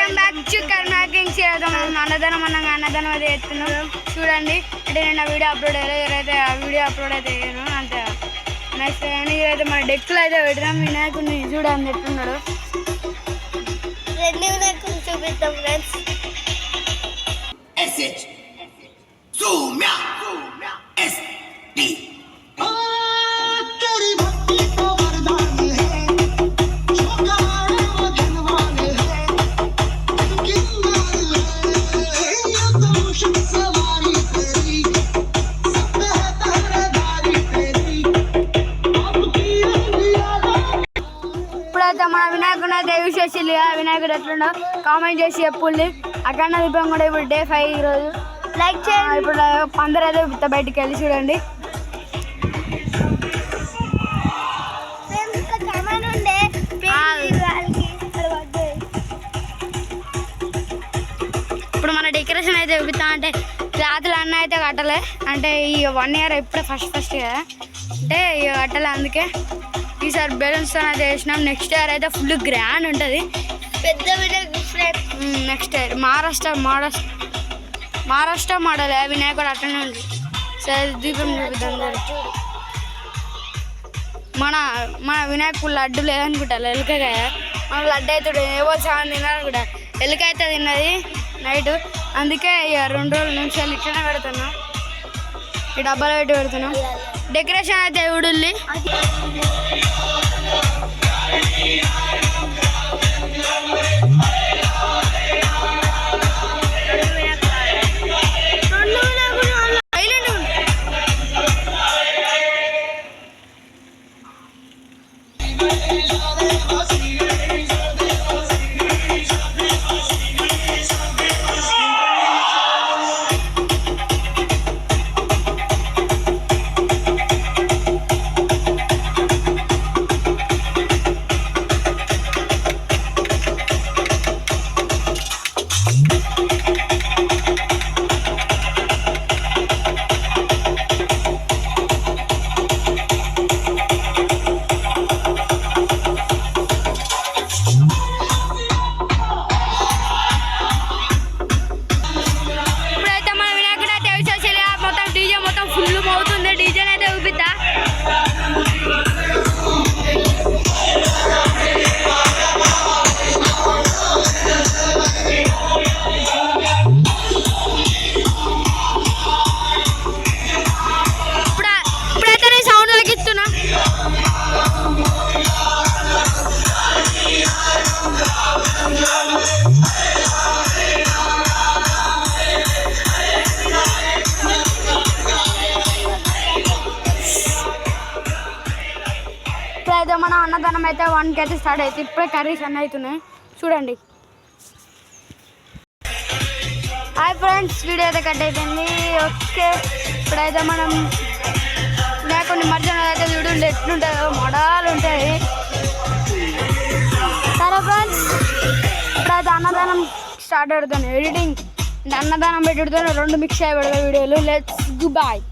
Welcome back to కరుణా Kings. అన్నదానం అన్నాక అన్నదానం అయితే ఎత్తున్నాం చూడండి. అంటే నేను ఆ వీడియో అప్లోడ్ అయ్యారైతే ఆ వీడియో అప్లోడ్ అయితే అయ్యాను. అంటే నెక్స్ట్ అయితే మన డెక్కులు అయితే పెట్టినాం. వినాయకుడిని చూడండి ఎట్టున్నాడు. రెండు వినాయకుడిని చూపిస్తాం ఫ్రెండ్స్. ఇప్పుడైతే మన వినాయకుడు అయితే యూజ్ చేసి వినాయకుడు ఎట్లుండో కామెంట్ చేసి చెప్పుల్ని. అక్కడ దీపం కూడా ఇప్పుడు డే 5 ఈరోజు. లైక్ చేయండి. ఇప్పుడు అందరూ అయితే బయటికి వెళ్ళి చూడండి. ఇప్పుడు మన డెకరేషన్ అయితే చూపిస్తా. అంటే క్లాత్లు అన్నీ అయితే కట్టలే. అంటే ఈ 1 ఇయర్ ఇప్పుడే ఫస్ట్ కదా అంటే ఇక కట్టలే. అందుకే ఈసారి బెలూన్స్ అయితే వేసినాం. నెక్స్ట్ ఇయర్ అయితే ఫుల్ గ్రాండ్ ఉంటుంది. పెద్ద వినాయకుడు నెక్స్ట్ ఇయర్ మహారాష్ట్ర మోడల్ వినాయకుడు అట్లనే ఉంది. సరే దీపం చూపిద్దాం. మన వినాయకుడు లడ్డు లేదనుకుంటా. ఎలుకగా మన లడ్డు అయితే ఏవో చాలా తిన్నారు కూడా. ఎలుక అయితే తిన్నది నైట్. అందుకే ఇక 2 నిమిషాలు ఇట్లనే పెడుతున్నాం. ఈ డబ్బాలో పెట్టి పెడుతున్నాం. డెకరేషన్ అయితే ఉడుల్లి. ఇప్పుడైతే మన అన్నదానం అయితే 1కి అయితే స్టార్ట్ అయితే ఇప్పుడే కర్రీస్ అన్నీ అవుతున్నాయి చూడండి. హాయ్ ఫ్రెండ్స్, వీడియో అయితే కట్ అయిపోయింది. ఓకే, ఇప్పుడైతే మనం వినాయకుడిని మధ్యాహ్నం అయితే చూడండి ఎట్లుంటుందో మోడల్ ఉంటుంది. సరే ఫ్రెండ్స్, ఇప్పుడైతే అన్నదానం స్టార్ట్ పెడుతుంది. ఎడిటింగ్ అన్నదానం పెట్టుడుతో 2 మిక్స్ అయ్యి పెడతాయి వీడియోలు. Let's go bye.